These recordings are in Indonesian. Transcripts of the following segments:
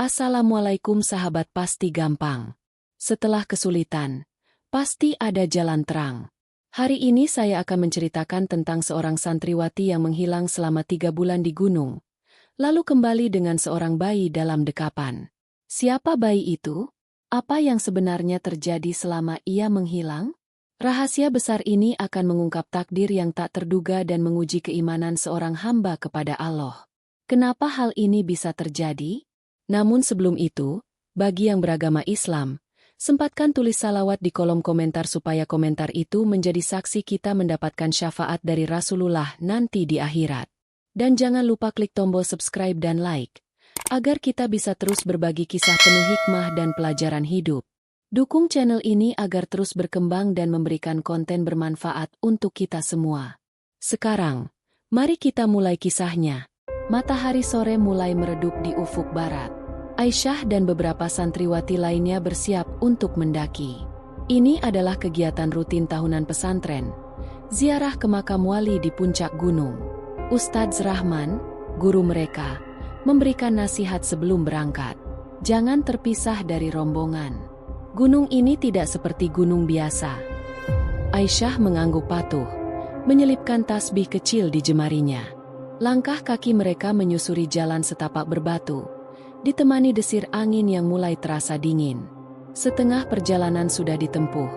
Assalamualaikum sahabat, pasti gampang. Setelah kesulitan, pasti ada jalan terang. Hari ini saya akan menceritakan tentang seorang santriwati yang menghilang selama 3 bulan di gunung, lalu kembali dengan seorang bayi dalam dekapan. Siapa bayi itu? Apa yang sebenarnya terjadi selama ia menghilang? Rahasia besar ini akan mengungkap takdir yang tak terduga dan menguji keimanan seorang hamba kepada Allah. Kenapa hal ini bisa terjadi? Namun sebelum itu, bagi yang beragama Islam, sempatkan tulis salawat di kolom komentar supaya komentar itu menjadi saksi kita mendapatkan syafaat dari Rasulullah nanti di akhirat. Dan jangan lupa klik tombol subscribe dan like, agar kita bisa terus berbagi kisah penuh hikmah dan pelajaran hidup. Dukung channel ini agar terus berkembang dan memberikan konten bermanfaat untuk kita semua. Sekarang, mari kita mulai kisahnya. Matahari sore mulai meredup di ufuk barat. Aisyah dan beberapa santriwati lainnya bersiap untuk mendaki. Ini adalah kegiatan rutin tahunan pesantren, ziarah ke makam wali di puncak gunung. Ustadz Rahman, guru mereka, memberikan nasihat sebelum berangkat. Jangan terpisah dari rombongan. Gunung ini tidak seperti gunung biasa. Aisyah mengangguk patuh, menyelipkan tasbih kecil di jemarinya. Langkah kaki mereka menyusuri jalan setapak berbatu, ditemani desir angin yang mulai terasa dingin. Setengah perjalanan sudah ditempuh,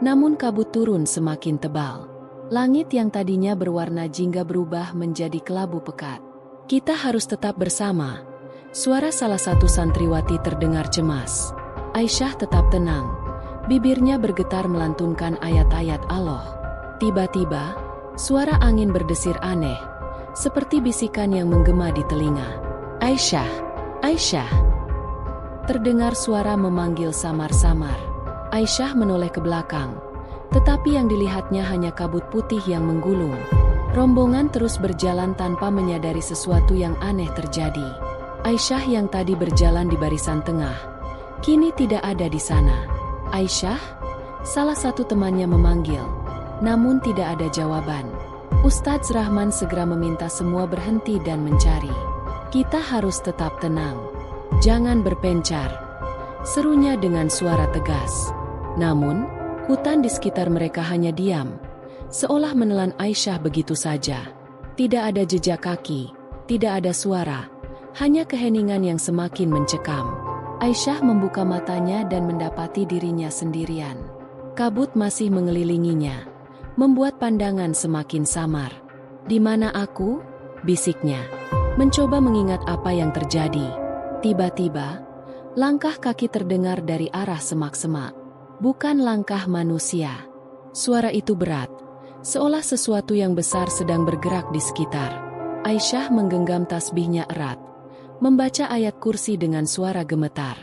namun kabut turun semakin tebal. Langit yang tadinya berwarna jingga berubah menjadi kelabu pekat. Kita harus tetap bersama. Suara salah satu santriwati terdengar cemas. Aisyah tetap tenang. Bibirnya bergetar melantunkan ayat-ayat Allah. Tiba-tiba, suara angin berdesir aneh, seperti bisikan yang menggema di telinga. Aisyah, Aisyah. Terdengar suara memanggil samar-samar. Aisyah menoleh ke belakang, tetapi yang dilihatnya hanya kabut putih yang menggulung. Rombongan terus berjalan tanpa menyadari sesuatu yang aneh terjadi. Aisyah yang tadi berjalan di barisan tengah, kini tidak ada di sana. Aisyah, salah satu temannya memanggil, namun tidak ada jawaban. Ustadz Rahman segera meminta semua berhenti dan mencari. Kita harus tetap tenang. Jangan berpencar, serunya dengan suara tegas. Namun, hutan di sekitar mereka hanya diam, seolah menelan Aisyah begitu saja. Tidak ada jejak kaki, tidak ada suara, hanya keheningan yang semakin mencekam. Aisyah membuka matanya dan mendapati dirinya sendirian. Kabut masih mengelilinginya, membuat pandangan semakin samar. "Di mana aku?" bisiknya, mencoba mengingat apa yang terjadi. Tiba-tiba, langkah kaki terdengar dari arah semak-semak. Bukan langkah manusia. Suara itu berat, seolah sesuatu yang besar sedang bergerak di sekitar. Aisyah menggenggam tasbihnya erat, membaca ayat kursi dengan suara gemetar.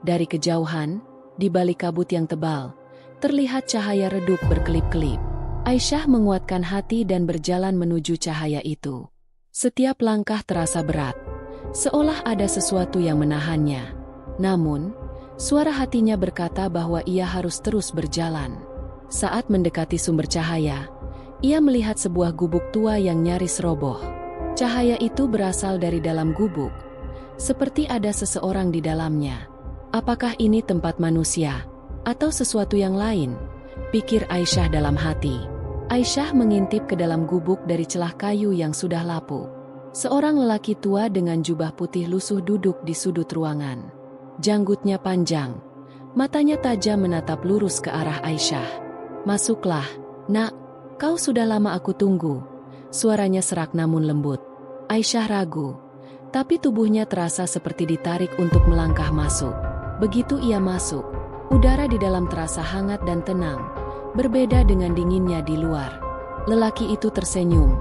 Dari kejauhan, di balik kabut yang tebal, terlihat cahaya redup berkelip-kelip. Aisyah menguatkan hati dan berjalan menuju cahaya itu. Setiap langkah terasa berat, seolah ada sesuatu yang menahannya. Namun, suara hatinya berkata bahwa ia harus terus berjalan. Saat mendekati sumber cahaya, ia melihat sebuah gubuk tua yang nyaris roboh. Cahaya itu berasal dari dalam gubuk, seperti ada seseorang di dalamnya. Apakah ini tempat manusia, atau sesuatu yang lain? Pikir Aisyah dalam hati. Aisyah mengintip ke dalam gubuk dari celah kayu yang sudah lapuk. Seorang lelaki tua dengan jubah putih lusuh duduk di sudut ruangan. Janggutnya panjang, matanya tajam menatap lurus ke arah Aisyah. "Masuklah, nak, kau sudah lama aku tunggu." Suaranya serak namun lembut. Aisyah ragu, tapi tubuhnya terasa seperti ditarik untuk melangkah masuk. Begitu ia masuk, udara di dalam terasa hangat dan tenang, berbeda dengan dinginnya di luar. Lelaki itu tersenyum,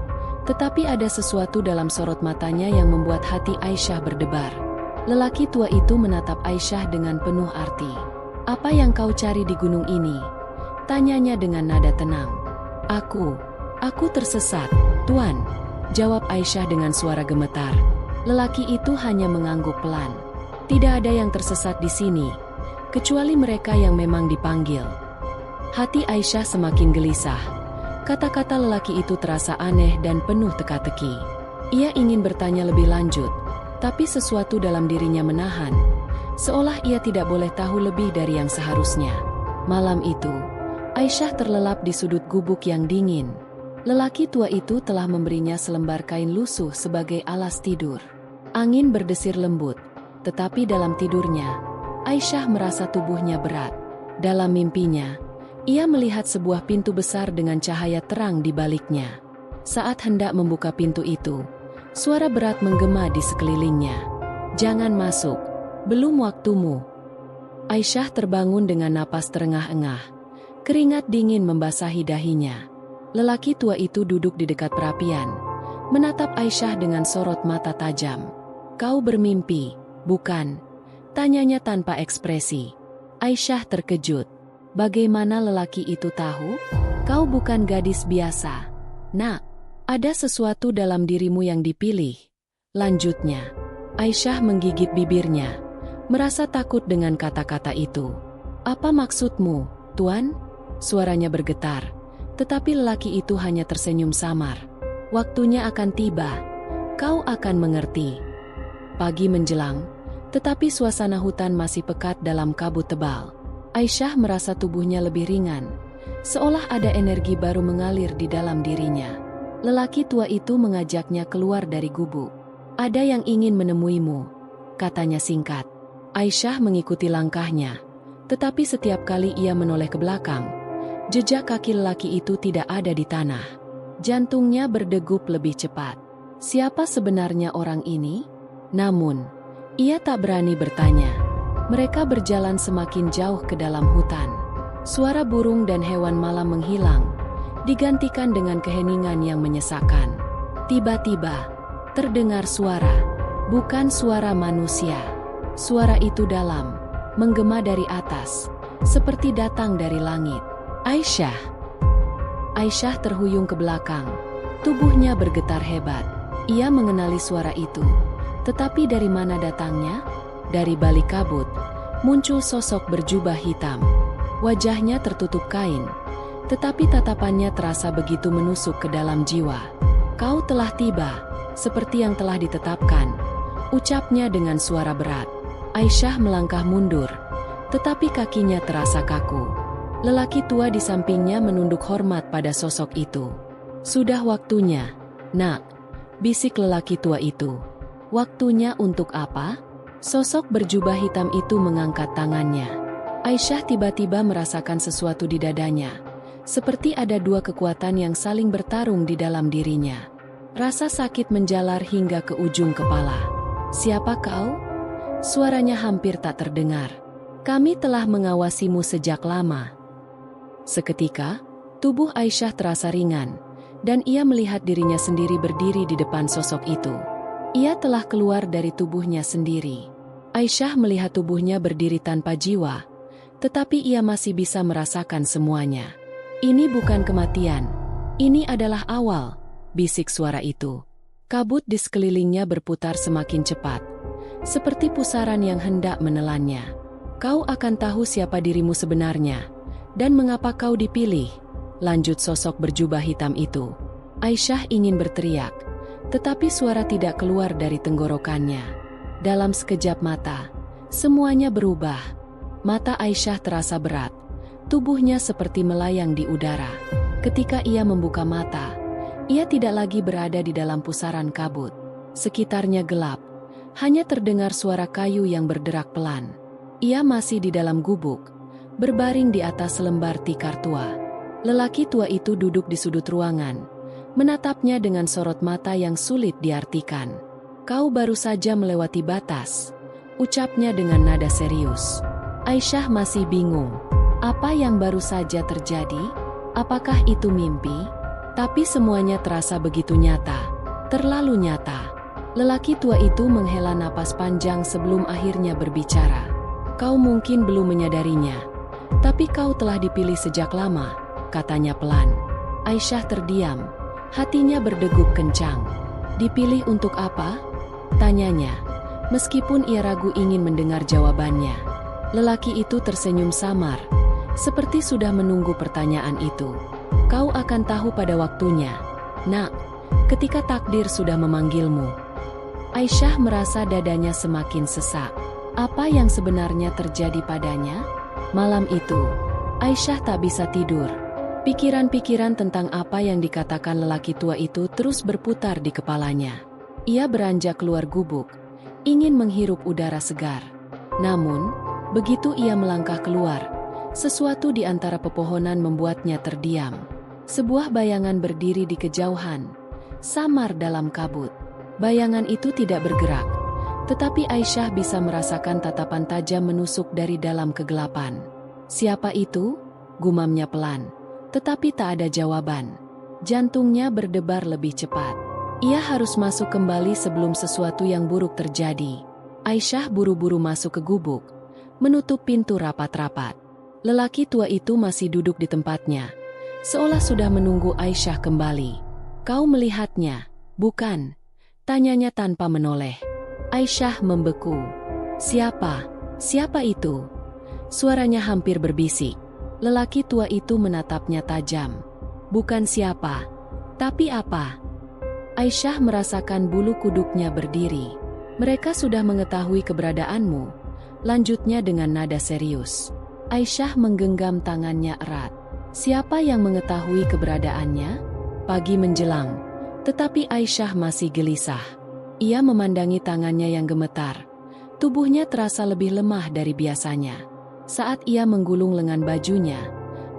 tetapi ada sesuatu dalam sorot matanya yang membuat hati Aisyah berdebar. Lelaki tua itu menatap Aisyah dengan penuh arti. "Apa yang kau cari di gunung ini?" tanyanya dengan nada tenang. Aku tersesat, Tuan," jawab Aisyah dengan suara gemetar. Lelaki itu hanya mengangguk pelan. "Tidak ada yang tersesat di sini, kecuali mereka yang memang dipanggil." Hati Aisyah semakin gelisah. Kata-kata lelaki itu terasa aneh dan penuh teka-teki. Ia ingin bertanya lebih lanjut, tapi sesuatu dalam dirinya menahan. seolah ia tidak boleh tahu lebih dari yang seharusnya. Malam itu, Aisyah terlelap di sudut gubuk yang dingin. Lelaki tua itu telah memberinya selembar kain lusuh sebagai alas tidur. Angin berdesir lembut, tetapi dalam tidurnya, Aisyah merasa tubuhnya berat. Dalam mimpinya, ia melihat sebuah pintu besar dengan cahaya terang di baliknya. Saat hendak membuka pintu itu, suara berat menggema di sekelilingnya. "Jangan masuk, belum waktumu." Aisyah terbangun dengan napas terengah-engah. Keringat dingin membasahi dahinya. Lelaki tua itu duduk di dekat perapian, menatap Aisyah dengan sorot mata tajam. "Kau bermimpi, bukan?" tanyanya tanpa ekspresi. Aisyah terkejut. Bagaimana lelaki itu tahu? "Kau bukan gadis biasa, Nak. Ada sesuatu dalam dirimu yang dipilih." Lanjutnya, Aisyah menggigit bibirnya, merasa takut dengan kata-kata itu. "Apa maksudmu, Tuan?" Suaranya bergetar, tetapi lelaki itu hanya tersenyum samar. "Waktunya akan tiba. Kau akan mengerti." Pagi menjelang, tetapi suasana hutan masih pekat dalam kabut tebal. Aisyah merasa tubuhnya lebih ringan, seolah ada energi baru mengalir di dalam dirinya. Lelaki tua itu mengajaknya keluar dari gubuk. "Ada yang ingin menemuimu," katanya singkat. Aisyah mengikuti langkahnya, tetapi setiap kali ia menoleh ke belakang, jejak kaki lelaki itu tidak ada di tanah. Jantungnya berdegup lebih cepat. Siapa sebenarnya orang ini? Namun, ia tak berani bertanya. Mereka berjalan semakin jauh ke dalam hutan. Suara burung dan hewan malam menghilang, digantikan dengan keheningan yang menyesakkan. Tiba-tiba, terdengar suara. Bukan suara manusia. Suara itu dalam, menggema dari atas, seperti datang dari langit. "Aisyah!" Aisyah terhuyung ke belakang. Tubuhnya bergetar hebat. Ia mengenali suara itu. Tetapi dari mana datangnya? Dari balik kabut, muncul sosok berjubah hitam. Wajahnya tertutup kain, tetapi tatapannya terasa begitu menusuk ke dalam jiwa. "Kau telah tiba, seperti yang telah ditetapkan," ucapnya dengan suara berat. Aisyah melangkah mundur, tetapi kakinya terasa kaku. Lelaki tua di sampingnya menunduk hormat pada sosok itu. "Sudah waktunya, Nak," bisik lelaki tua itu. "Waktunya untuk apa?" Sosok berjubah hitam itu mengangkat tangannya. Aisyah tiba-tiba merasakan sesuatu di dadanya, seperti ada dua kekuatan yang saling bertarung di dalam dirinya. Rasa sakit menjalar hingga ke ujung kepala. "Siapa kau?" Suaranya hampir tak terdengar. "Kami telah mengawasimu sejak lama." Seketika, tubuh Aisyah terasa ringan, dan ia melihat dirinya sendiri berdiri di depan sosok itu. Ia telah keluar dari tubuhnya sendiri. Aisyah melihat tubuhnya berdiri tanpa jiwa, tetapi ia masih bisa merasakan semuanya. "Ini bukan kematian, ini adalah awal," bisik suara itu. Kabut di sekelilingnya berputar semakin cepat, seperti pusaran yang hendak menelannya. "Kau akan tahu siapa dirimu sebenarnya, dan mengapa kau dipilih," lanjut sosok berjubah hitam itu. Aisyah ingin berteriak, tetapi suara tidak keluar dari tenggorokannya. Dalam sekejap mata, semuanya berubah. Mata Aisyah terasa berat, tubuhnya seperti melayang di udara. Ketika ia membuka mata, ia tidak lagi berada di dalam pusaran kabut. Sekitarnya gelap, hanya terdengar suara kayu yang berderak pelan. Ia masih di dalam gubuk, berbaring di atas selembar tikar tua. Lelaki tua itu duduk di sudut ruangan, menatapnya dengan sorot mata yang sulit diartikan. "Kau baru saja melewati batas," ucapnya dengan nada serius. Aisyah masih bingung. Apa yang baru saja terjadi? Apakah itu mimpi? Tapi semuanya terasa begitu nyata, terlalu nyata. Lelaki tua itu menghela napas panjang sebelum akhirnya berbicara. "Kau mungkin belum menyadarinya, tapi kau telah dipilih sejak lama," katanya pelan. Aisyah terdiam, hatinya berdegup kencang. "Dipilih untuk apa?" tanyanya, meskipun ia ragu ingin mendengar jawabannya. Lelaki itu tersenyum samar, seperti sudah menunggu pertanyaan itu. "Kau akan tahu pada waktunya, Nak, ketika takdir sudah memanggilmu." Aisyah merasa dadanya semakin sesak. Apa yang sebenarnya terjadi padanya? Malam itu, Aisyah tak bisa tidur. Pikiran-pikiran tentang apa yang dikatakan lelaki tua itu terus berputar di kepalanya. Ia beranjak keluar gubuk, ingin menghirup udara segar. Namun, begitu ia melangkah keluar, sesuatu di antara pepohonan membuatnya terdiam. Sebuah bayangan berdiri di kejauhan, samar dalam kabut. Bayangan itu tidak bergerak, tetapi Aisyah bisa merasakan tatapan tajam menusuk dari dalam kegelapan. "Siapa itu?" gumamnya pelan, tetapi tak ada jawaban. Jantungnya berdebar lebih cepat. Ia harus masuk kembali sebelum sesuatu yang buruk terjadi. Aisyah buru-buru masuk ke gubuk, menutup pintu rapat-rapat. Lelaki tua itu masih duduk di tempatnya, seolah sudah menunggu Aisyah kembali. "Kau melihatnya, bukan?" tanyanya tanpa menoleh. Aisyah membeku. "Siapa? Siapa itu?" Suaranya hampir berbisik. Lelaki tua itu menatapnya tajam. "Bukan siapa, tapi apa?" Aisyah merasakan bulu kuduknya berdiri. "Mereka sudah mengetahui keberadaanmu," lanjutnya dengan nada serius. Aisyah menggenggam tangannya erat. Siapa yang mengetahui keberadaannya? Pagi menjelang, tetapi Aisyah masih gelisah. Ia memandangi tangannya yang gemetar. Tubuhnya terasa lebih lemah dari biasanya. Saat ia menggulung lengan bajunya,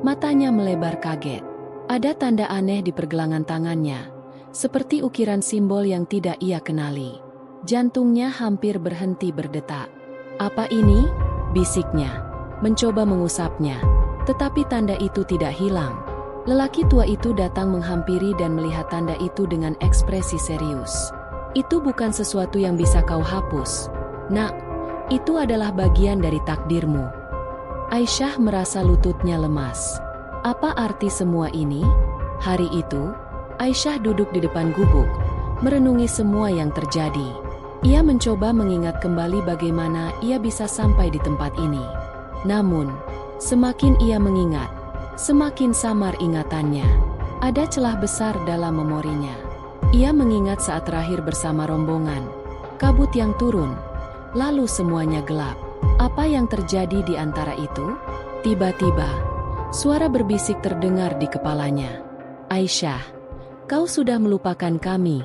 matanya melebar kaget. Ada tanda aneh di pergelangan tangannya, seperti ukiran simbol yang tidak ia kenali. Jantungnya hampir berhenti berdetak. "Apa ini?" bisiknya, mencoba mengusapnya, tetapi tanda itu tidak hilang. Lelaki tua itu datang menghampiri dan melihat tanda itu dengan ekspresi serius. "Itu bukan sesuatu yang bisa kau hapus, Nak. Itu adalah bagian dari takdirmu." Aisyah merasa lututnya lemas. Apa arti semua ini? Hari itu, Aisyah duduk di depan gubuk, merenungi semua yang terjadi. Ia mencoba mengingat kembali bagaimana ia bisa sampai di tempat ini. Namun, semakin ia mengingat, semakin samar ingatannya. Ada celah besar dalam memorinya. Ia mengingat saat terakhir bersama rombongan. Kabut yang turun, lalu semuanya gelap. Apa yang terjadi di antara itu? Tiba-tiba, suara berbisik terdengar di kepalanya. "Aisyah, kau sudah melupakan kami."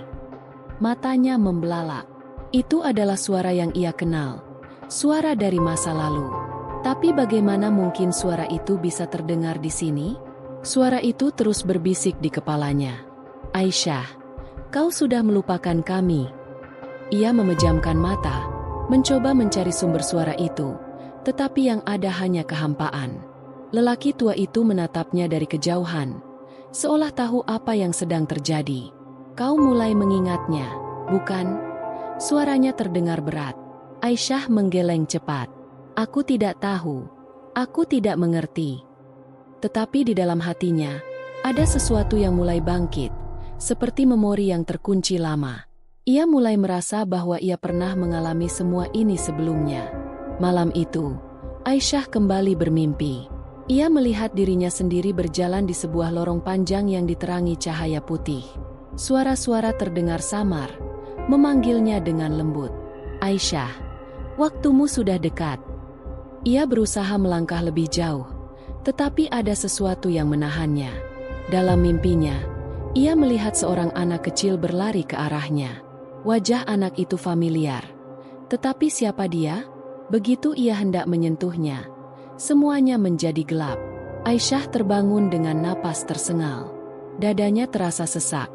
Matanya membelalak. Itu adalah suara yang ia kenal. Suara dari masa lalu. Tapi bagaimana mungkin suara itu bisa terdengar di sini? Suara itu terus berbisik di kepalanya. "Aisyah, kau sudah melupakan kami." Ia memejamkan mata, mencoba mencari sumber suara itu, tetapi yang ada hanya kehampaan. Lelaki tua itu menatapnya dari kejauhan, seolah tahu apa yang sedang terjadi. "Kau mulai mengingatnya, bukan?" Suaranya terdengar berat. Aisyah menggeleng cepat. "Aku tidak tahu. Aku tidak mengerti." Tetapi di dalam hatinya, ada sesuatu yang mulai bangkit, seperti memori yang terkunci lama. Ia mulai merasa bahwa ia pernah mengalami semua ini sebelumnya. Malam itu, Aisyah kembali bermimpi. Ia melihat dirinya sendiri berjalan di sebuah lorong panjang yang diterangi cahaya putih. Suara-suara terdengar samar, memanggilnya dengan lembut. "Aisyah, waktumu sudah dekat." Ia berusaha melangkah lebih jauh, tetapi ada sesuatu yang menahannya. Dalam mimpinya, ia melihat seorang anak kecil berlari ke arahnya. Wajah anak itu familiar. Tetapi siapa dia? Begitu ia hendak menyentuhnya, semuanya menjadi gelap. Aisyah terbangun dengan napas tersengal. Dadanya terasa sesak,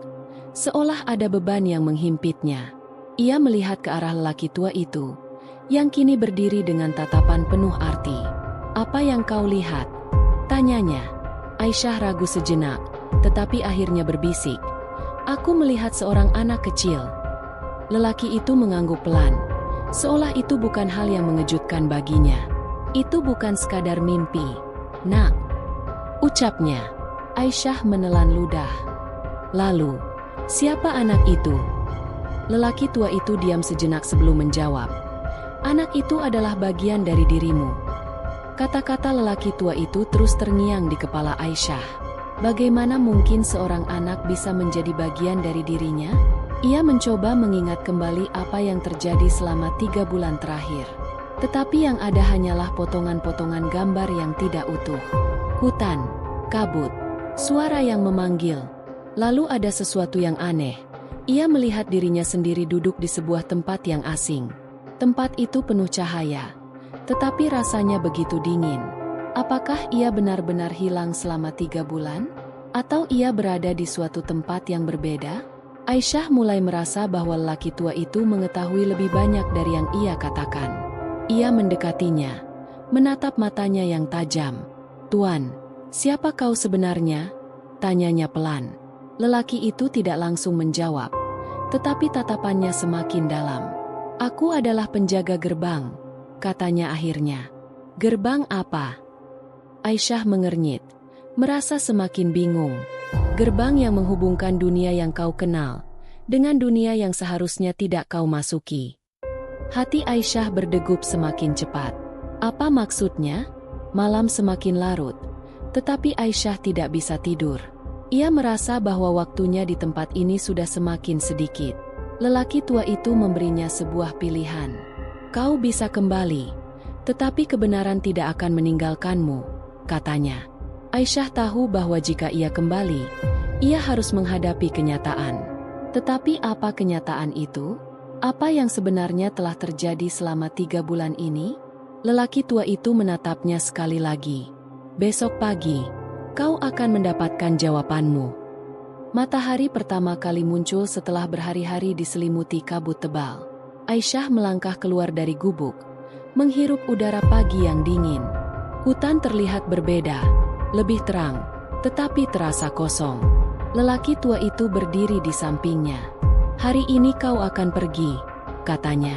seolah ada beban yang menghimpitnya. Ia melihat ke arah lelaki tua itu, yang kini berdiri dengan tatapan penuh arti. "Apa yang kau lihat?" tanyanya. Aisyah ragu sejenak, tetapi akhirnya berbisik. "Aku melihat seorang anak kecil." Lelaki itu mengangguk pelan, seolah itu bukan hal yang mengejutkan baginya. "Itu bukan sekadar mimpi, Nak," ucapnya. Aisyah menelan ludah. "Lalu, siapa anak itu?" Lelaki tua itu diam sejenak sebelum menjawab. "Anak itu adalah bagian dari dirimu." Kata-kata lelaki tua itu terus terngiang di kepala Aisyah. Bagaimana mungkin seorang anak bisa menjadi bagian dari dirinya? Ia mencoba mengingat kembali apa yang terjadi selama 3 bulan terakhir. Tetapi yang ada hanyalah potongan-potongan gambar yang tidak utuh. Hutan, kabut, suara yang memanggil. Lalu ada sesuatu yang aneh. Ia melihat dirinya sendiri duduk di sebuah tempat yang asing. Tempat itu penuh cahaya, tetapi rasanya begitu dingin. Apakah ia benar-benar hilang selama 3 bulan? Atau ia berada di suatu tempat yang berbeda? Aisyah mulai merasa bahwa lelaki tua itu mengetahui lebih banyak dari yang ia katakan. Ia mendekatinya, menatap matanya yang tajam. "Tuan, siapa kau sebenarnya?" tanyanya pelan. Lelaki itu tidak langsung menjawab, tetapi tatapannya semakin dalam. "Aku adalah penjaga gerbang," katanya akhirnya. "Gerbang apa?" Aisyah mengernyit, merasa semakin bingung. Gerbang yang menghubungkan dunia yang kau kenal dengan dunia yang seharusnya tidak kau masuki. Hati Aisyah berdegup semakin cepat. Apa maksudnya? Malam semakin larut, tetapi Aisyah tidak bisa tidur. Ia merasa bahwa waktunya di tempat ini sudah semakin sedikit. Lelaki tua itu memberinya sebuah pilihan. "Kau bisa kembali, tetapi kebenaran tidak akan meninggalkanmu," katanya. Aisyah tahu bahwa jika ia kembali, ia harus menghadapi kenyataan. Tetapi apa kenyataan itu? Apa yang sebenarnya telah terjadi selama 3 bulan ini? Lelaki tua itu menatapnya sekali lagi. "Besok pagi, kau akan mendapatkan jawabanmu." Matahari pertama kali muncul setelah berhari-hari diselimuti kabut tebal. Aisyah melangkah keluar dari gubuk, menghirup udara pagi yang dingin. Hutan terlihat berbeda, lebih terang, tetapi terasa kosong. Lelaki tua itu berdiri di sampingnya. "Hari ini kau akan pergi," katanya.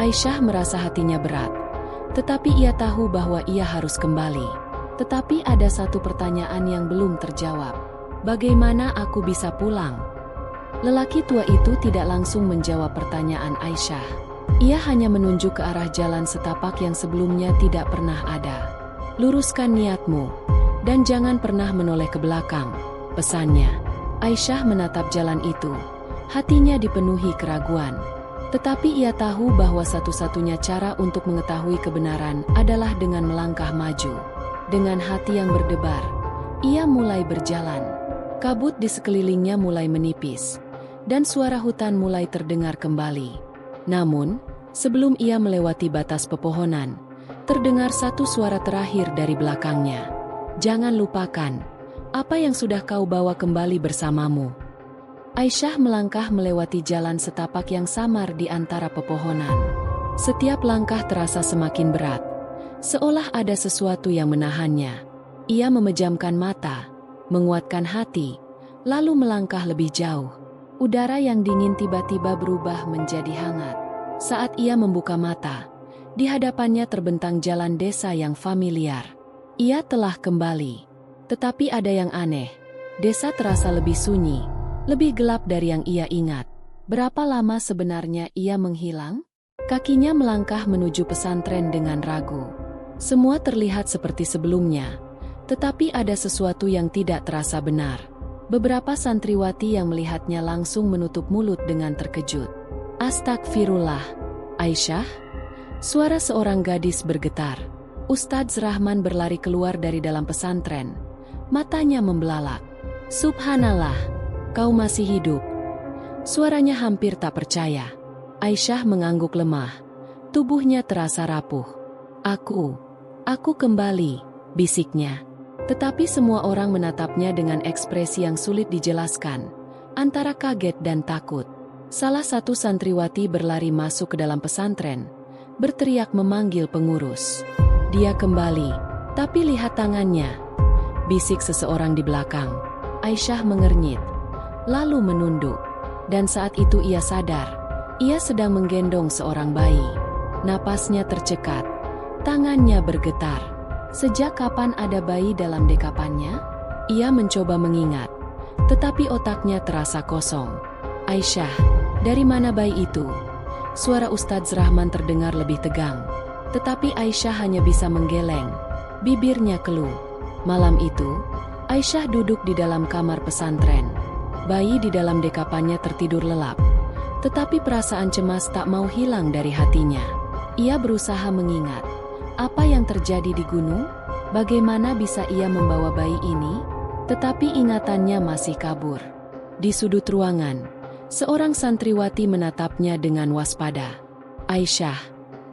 Aisyah merasa hatinya berat, tetapi ia tahu bahwa ia harus kembali. Tetapi ada satu pertanyaan yang belum terjawab. "Bagaimana aku bisa pulang?" Lelaki tua itu tidak langsung menjawab pertanyaan Aisyah. Ia hanya menunjuk ke arah jalan setapak yang sebelumnya tidak pernah ada. "Luruskan niatmu, dan jangan pernah menoleh ke belakang," pesannya. Aisyah menatap jalan itu. Hatinya dipenuhi keraguan. Tetapi ia tahu bahwa satu-satunya cara untuk mengetahui kebenaran adalah dengan melangkah maju. Dengan hati yang berdebar, ia mulai berjalan. Kabut di sekelilingnya mulai menipis, dan suara hutan mulai terdengar kembali. Namun, sebelum ia melewati batas pepohonan, terdengar satu suara terakhir dari belakangnya. "Jangan lupakan, apa yang sudah kau bawa kembali bersamamu." Aisyah melangkah melewati jalan setapak yang samar di antara pepohonan. Setiap langkah terasa semakin berat, seolah ada sesuatu yang menahannya. Ia memejamkan mata, menguatkan hati, lalu melangkah lebih jauh. Udara yang dingin tiba-tiba berubah menjadi hangat. Saat ia membuka mata, di hadapannya terbentang jalan desa yang familiar. Ia telah kembali. Tetapi ada yang aneh. Desa terasa lebih sunyi, lebih gelap dari yang ia ingat. Berapa lama sebenarnya ia menghilang? Kakinya melangkah menuju pesantren dengan ragu. Semua terlihat seperti sebelumnya, tetapi ada sesuatu yang tidak terasa benar. Beberapa santriwati yang melihatnya langsung menutup mulut dengan terkejut. "Astagfirullah, Aisyah?" Suara seorang gadis bergetar. Ustadz Rahman berlari keluar dari dalam pesantren. Matanya membelalak. "Subhanallah, kau masih hidup." Suaranya hampir tak percaya. Aisyah mengangguk lemah. Tubuhnya terasa rapuh. Aku kembali," bisiknya. Tetapi semua orang menatapnya dengan ekspresi yang sulit dijelaskan, antara kaget dan takut. Salah satu santriwati berlari masuk ke dalam pesantren, berteriak memanggil pengurus. "Dia kembali, tapi lihat tangannya," bisik seseorang di belakang. Aisyah mengernyit, lalu menunduk. Dan saat itu ia sadar, ia sedang menggendong seorang bayi. Napasnya tercekat, tangannya bergetar. Sejak kapan ada bayi dalam dekapannya? Ia mencoba mengingat, tetapi otaknya terasa kosong. "Aisyah, dari mana bayi itu?" Suara Ustadz Rahman terdengar lebih tegang, tetapi Aisyah hanya bisa menggeleng. Bibirnya keluh. Malam itu, Aisyah duduk di dalam kamar pesantren. Bayi di dalam dekapannya tertidur lelap, tetapi perasaan cemas tak mau hilang dari hatinya. Ia berusaha mengingat. Apa yang terjadi di gunung? Bagaimana bisa ia membawa bayi ini? Tetapi ingatannya masih kabur. Di sudut ruangan, seorang santriwati menatapnya dengan waspada. Aisyah,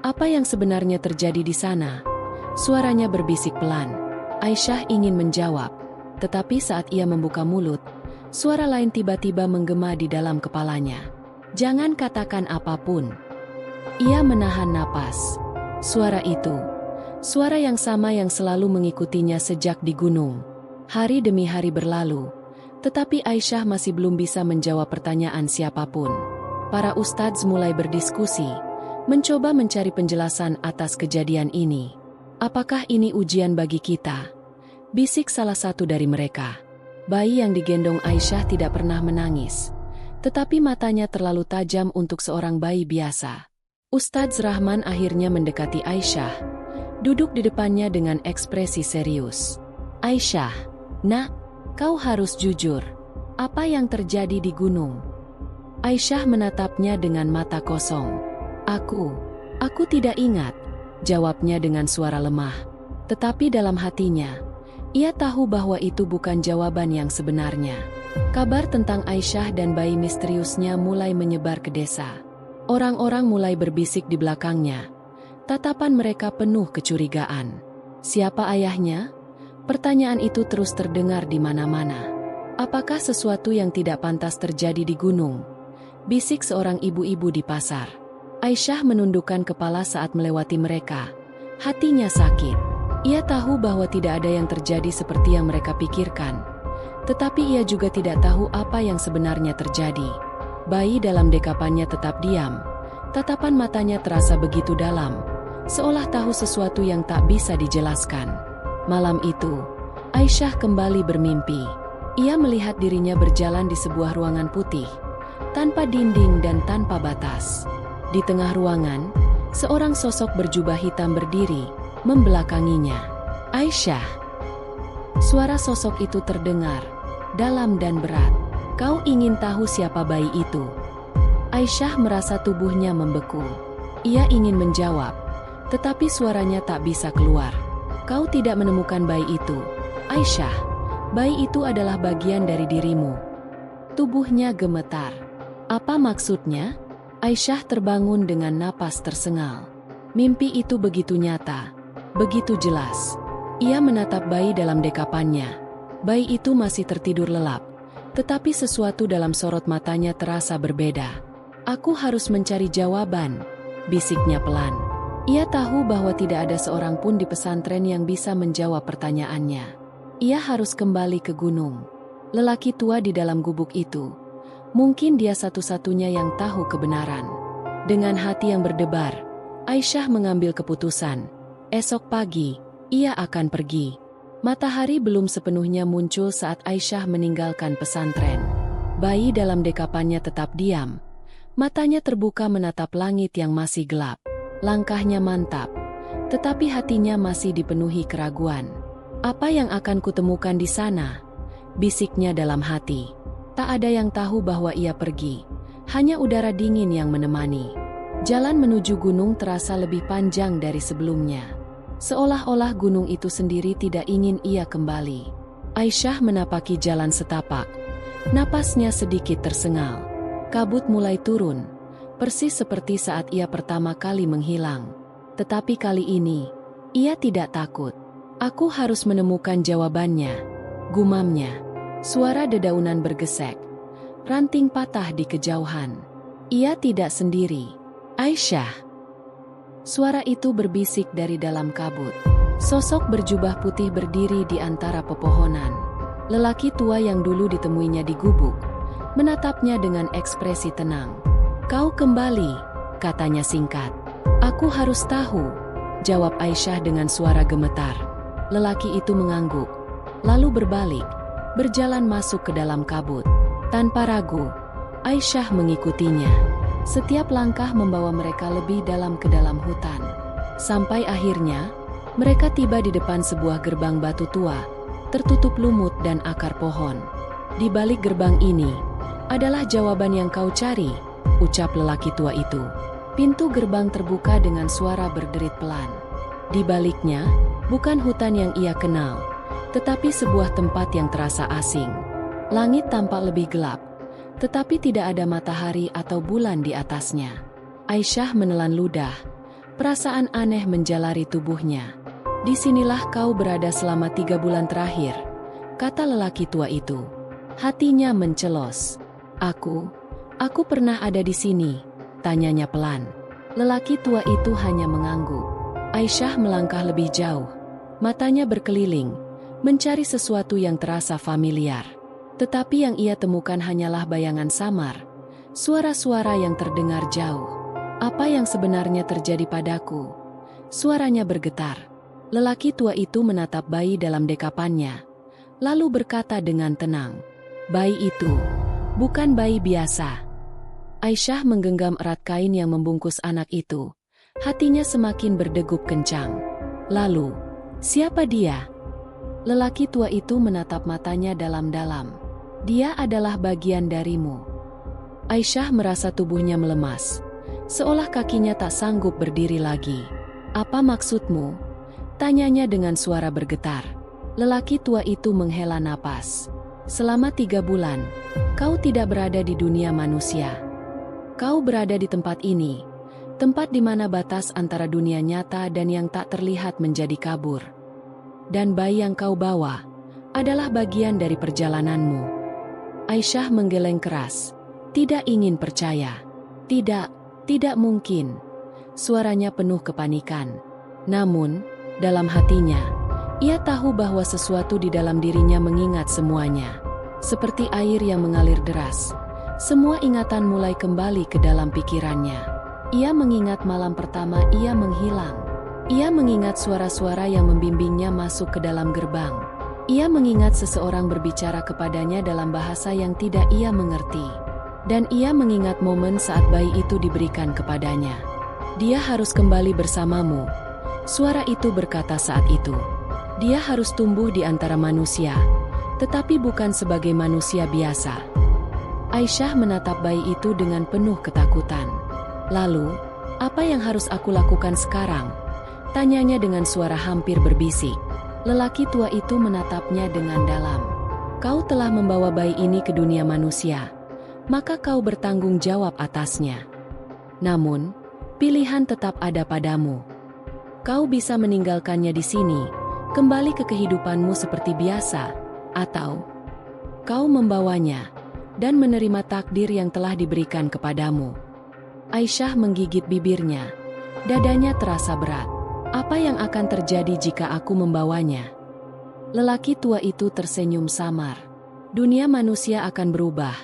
apa yang sebenarnya terjadi di sana? Suaranya berbisik pelan. Aisyah ingin menjawab, tetapi saat ia membuka mulut, suara lain tiba-tiba menggema di dalam kepalanya. Jangan katakan apapun. Ia menahan napas. Suara itu, suara yang sama yang selalu mengikutinya sejak di gunung. Hari demi hari berlalu, tetapi Aisyah masih belum bisa menjawab pertanyaan siapapun. Para ustadz mulai berdiskusi, mencoba mencari penjelasan atas kejadian ini. Apakah ini ujian bagi kita? Bisik salah satu dari mereka. Bayi yang digendong Aisyah tidak pernah menangis, tetapi matanya terlalu tajam untuk seorang bayi biasa. Ustadz Rahman akhirnya mendekati Aisyah, duduk di depannya dengan ekspresi serius. Aisyah, nak, kau harus jujur. Apa yang terjadi di gunung? Aisyah menatapnya dengan mata kosong. Aku tidak ingat, jawabnya dengan suara lemah. Tetapi dalam hatinya, ia tahu bahwa itu bukan jawaban yang sebenarnya. Kabar tentang Aisyah dan bayi misteriusnya mulai menyebar ke desa. Orang-orang mulai berbisik di belakangnya. Tatapan mereka penuh kecurigaan. Siapa ayahnya? Pertanyaan itu terus terdengar di mana-mana. Apakah sesuatu yang tidak pantas terjadi di gunung? Bisik seorang ibu-ibu di pasar. Aisyah menundukkan kepala saat melewati mereka. Hatinya sakit. Ia tahu bahwa tidak ada yang terjadi seperti yang mereka pikirkan. Tetapi ia juga tidak tahu apa yang sebenarnya terjadi. Bayi dalam dekapannya tetap diam. Tatapan matanya terasa begitu dalam, seolah tahu sesuatu yang tak bisa dijelaskan. Malam itu, Aisyah kembali bermimpi. Ia melihat dirinya berjalan di sebuah ruangan putih, tanpa dinding dan tanpa batas. Di tengah ruangan, seorang sosok berjubah hitam berdiri, membelakanginya. Aisyah. Suara sosok itu terdengar, dalam dan berat. Kau ingin tahu siapa bayi itu? Aisyah merasa tubuhnya membeku. Ia ingin menjawab, tetapi suaranya tak bisa keluar. Kau tidak menemukan bayi itu. Aisyah, bayi itu adalah bagian dari dirimu. Tubuhnya gemetar. Apa maksudnya? Aisyah terbangun dengan napas tersengal. Mimpi itu begitu nyata, begitu jelas. Ia menatap bayi dalam dekapannya. Bayi itu masih tertidur lelap. Tetapi sesuatu dalam sorot matanya terasa berbeda. Aku harus mencari jawaban, bisiknya pelan. Ia tahu bahwa tidak ada seorang pun di pesantren yang bisa menjawab pertanyaannya. Ia harus kembali ke gunung. Lelaki tua di dalam gubuk itu. Mungkin dia satu-satunya yang tahu kebenaran. Dengan hati yang berdebar, Aisyah mengambil keputusan. Esok pagi, ia akan pergi. Matahari belum sepenuhnya muncul saat Aisyah meninggalkan pesantren. Bayi dalam dekapannya tetap diam. Matanya terbuka menatap langit yang masih gelap. Langkahnya mantap, tetapi hatinya masih dipenuhi keraguan. Apa yang akan kutemukan di sana? Bisiknya dalam hati. Tak ada yang tahu bahwa ia pergi. Hanya udara dingin yang menemani. Jalan menuju gunung terasa lebih panjang dari sebelumnya. Seolah-olah gunung itu sendiri tidak ingin ia kembali. Aisyah menapaki jalan setapak. Napasnya sedikit tersengal. Kabut mulai turun, persis seperti saat ia pertama kali menghilang. Tetapi kali ini, ia tidak takut. Aku harus menemukan jawabannya, gumamnya. Suara dedaunan bergesek. Ranting patah di kejauhan. Ia tidak sendiri. Aisyah. Suara itu berbisik dari dalam kabut. Sosok berjubah putih berdiri di antara pepohonan. Lelaki tua yang dulu ditemuinya di gubuk, menatapnya dengan ekspresi tenang. Kau kembali, katanya singkat. Aku harus tahu, jawab Aisyah dengan suara gemetar. Lelaki itu mengangguk, lalu berbalik, berjalan masuk ke dalam kabut. Tanpa ragu, Aisyah mengikutinya. Setiap langkah membawa mereka lebih dalam ke dalam hutan. Sampai akhirnya, mereka tiba di depan sebuah gerbang batu tua, tertutup lumut dan akar pohon. Di balik gerbang ini, adalah jawaban yang kau cari, ucap lelaki tua itu. Pintu gerbang terbuka dengan suara berderit pelan. Di baliknya, bukan hutan yang ia kenal, tetapi sebuah tempat yang terasa asing. Langit tampak lebih gelap, tetapi tidak ada matahari atau bulan di atasnya. Aisyah menelan ludah. Perasaan aneh menjalari tubuhnya. "Disinilah kau berada selama 3 bulan terakhir," kata lelaki tua itu. Hatinya mencelos. Aku pernah ada di sini," tanyanya pelan. Lelaki tua itu hanya mengangguk. Aisyah melangkah lebih jauh. Matanya berkeliling, mencari sesuatu yang terasa familiar. Tetapi yang ia temukan hanyalah bayangan samar, suara-suara yang terdengar jauh. "Apa yang sebenarnya terjadi padaku?" Suaranya bergetar. Lelaki tua itu menatap bayi dalam dekapannya, lalu berkata dengan tenang, "Bayi itu bukan bayi biasa." Aisyah menggenggam erat kain yang membungkus anak itu. Hatinya semakin berdegup kencang. "Lalu, siapa dia?" Lelaki tua itu menatap matanya dalam-dalam. "Dia adalah bagian darimu." Aisyah merasa tubuhnya melemas, seolah kakinya tak sanggup berdiri lagi. "Apa maksudmu?" tanyanya dengan suara bergetar. Lelaki tua itu menghela napas. "Selama 3 bulan, kau tidak berada di dunia manusia. Kau berada di tempat ini, tempat di mana batas antara dunia nyata dan yang tak terlihat menjadi kabur. Dan bayi yang kau bawa adalah bagian dari perjalananmu." Aisyah menggeleng keras, tidak ingin percaya. Tidak mungkin." Suaranya penuh kepanikan. Namun, dalam hatinya, ia tahu bahwa sesuatu di dalam dirinya mengingat semuanya. Seperti air yang mengalir deras, semua ingatan mulai kembali ke dalam pikirannya. Ia mengingat malam pertama ia menghilang. Ia mengingat suara-suara yang membimbingnya masuk ke dalam gerbang. Ia mengingat seseorang berbicara kepadanya dalam bahasa yang tidak ia mengerti. Dan ia mengingat momen saat bayi itu diberikan kepadanya. "Dia harus kembali bersamamu," suara itu berkata saat itu. "Dia harus tumbuh di antara manusia, tetapi bukan sebagai manusia biasa." Aisyah menatap bayi itu dengan penuh ketakutan. "Lalu, apa yang harus aku lakukan sekarang?" tanyanya dengan suara hampir berbisik. Lelaki tua itu menatapnya dengan dalam. "Kau telah membawa bayi ini ke dunia manusia, maka kau bertanggung jawab atasnya. Namun, pilihan tetap ada padamu. Kau bisa meninggalkannya di sini, kembali ke kehidupanmu seperti biasa, atau kau membawanya dan menerima takdir yang telah diberikan kepadamu." Aisyah menggigit bibirnya. Dadanya terasa berat. "Apa yang akan terjadi jika aku membawanya?" Lelaki tua itu tersenyum samar. "Dunia manusia akan berubah,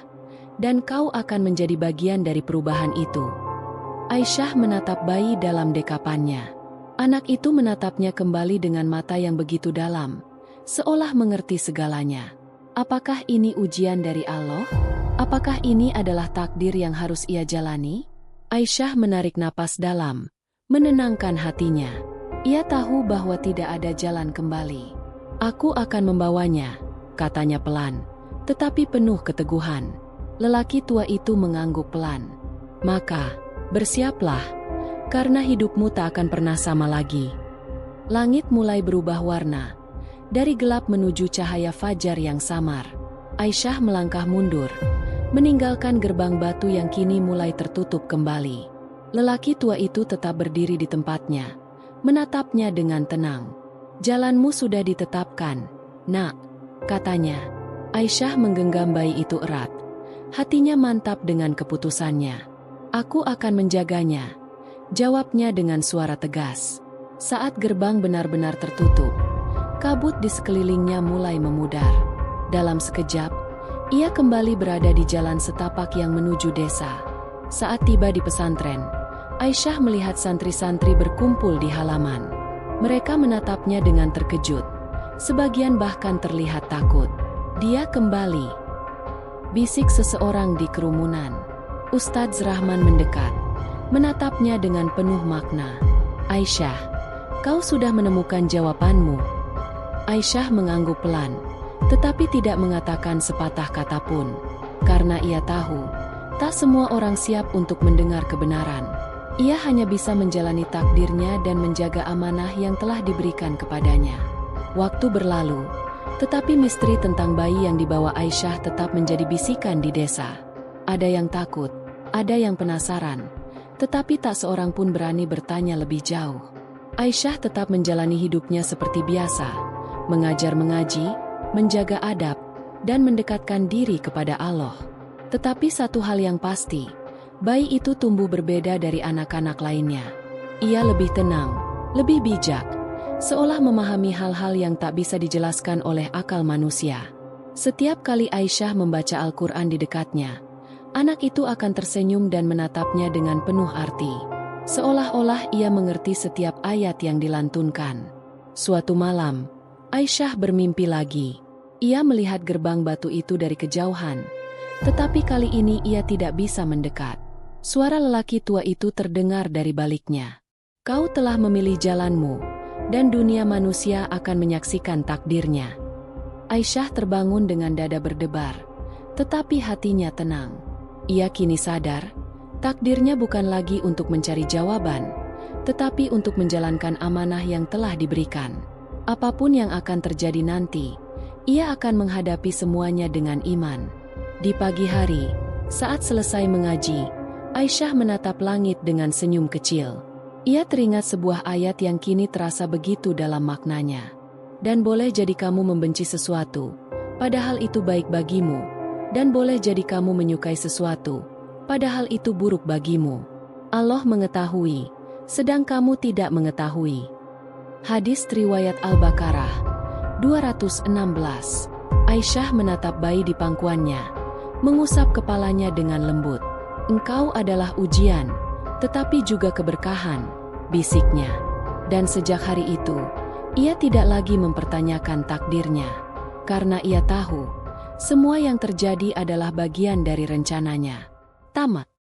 dan kau akan menjadi bagian dari perubahan itu." Aisyah menatap bayi dalam dekapannya. Anak itu menatapnya kembali dengan mata yang begitu dalam, seolah mengerti segalanya. Apakah ini ujian dari Allah? Apakah ini adalah takdir yang harus ia jalani? Aisyah menarik napas dalam, menenangkan hatinya. Ia tahu bahwa tidak ada jalan kembali. "Aku akan membawanya," katanya pelan, tetapi penuh keteguhan. Lelaki tua itu mengangguk pelan. "Maka, bersiaplah, karena hidupmu tak akan pernah sama lagi." Langit mulai berubah warna, dari gelap menuju cahaya fajar yang samar. Aisyah melangkah mundur, meninggalkan gerbang batu yang kini mulai tertutup kembali. Lelaki tua itu tetap berdiri di tempatnya, menatapnya dengan tenang. "Jalanmu sudah ditetapkan, Nak," katanya. Aisyah menggenggam bayi itu erat. Hatinya mantap dengan keputusannya. "Aku akan menjaganya," jawabnya dengan suara tegas. Saat gerbang benar-benar tertutup, kabut di sekelilingnya mulai memudar. Dalam sekejap, ia kembali berada di jalan setapak yang menuju desa. Saat tiba di pesantren, Aisyah melihat santri-santri berkumpul di halaman. Mereka menatapnya dengan terkejut. Sebagian bahkan terlihat takut. "Dia kembali," bisik seseorang di kerumunan. Ustadz Rahman mendekat, menatapnya dengan penuh makna. "Aisyah, kau sudah menemukan jawabanmu." Aisyah mengangguk pelan, tetapi tidak mengatakan sepatah kata pun, karena ia tahu, tak semua orang siap untuk mendengar kebenaran. Ia hanya bisa menjalani takdirnya dan menjaga amanah yang telah diberikan kepadanya. Waktu berlalu, tetapi misteri tentang bayi yang dibawa Aisyah tetap menjadi bisikan di desa. Ada yang takut, ada yang penasaran, tetapi tak seorang pun berani bertanya lebih jauh. Aisyah tetap menjalani hidupnya seperti biasa, mengajar mengaji, menjaga adab, dan mendekatkan diri kepada Allah. Tetapi satu hal yang pasti, bayi itu tumbuh berbeda dari anak-anak lainnya. Ia lebih tenang, lebih bijak, seolah memahami hal-hal yang tak bisa dijelaskan oleh akal manusia. Setiap kali Aisyah membaca Al-Quran di dekatnya, anak itu akan tersenyum dan menatapnya dengan penuh arti. Seolah-olah ia mengerti setiap ayat yang dilantunkan. Suatu malam, Aisyah bermimpi lagi. Ia melihat gerbang batu itu dari kejauhan, tetapi kali ini ia tidak bisa mendekat. Suara lelaki tua itu terdengar dari baliknya. Kau telah memilih jalanmu, dan dunia manusia akan menyaksikan takdirnya. Aisyah terbangun dengan dada berdebar, tetapi hatinya tenang. Ia kini sadar, takdirnya bukan lagi untuk mencari jawaban, tetapi untuk menjalankan amanah yang telah diberikan. Apapun yang akan terjadi nanti, ia akan menghadapi semuanya dengan iman. Di pagi hari, saat selesai mengaji, Aisyah menatap langit dengan senyum kecil. Ia teringat sebuah ayat yang kini terasa begitu dalam maknanya. Dan boleh jadi kamu membenci sesuatu, padahal itu baik bagimu. Dan boleh jadi kamu menyukai sesuatu, padahal itu buruk bagimu. Allah mengetahui, sedang kamu tidak mengetahui. Hadis riwayat Al-Baqarah 216. Aisyah menatap bayi di pangkuannya, mengusap kepalanya dengan lembut. Engkau adalah ujian, tetapi juga keberkahan, bisiknya. Dan sejak hari itu, ia tidak lagi mempertanyakan takdirnya, karena ia tahu, semua yang terjadi adalah bagian dari rencananya. Tamat.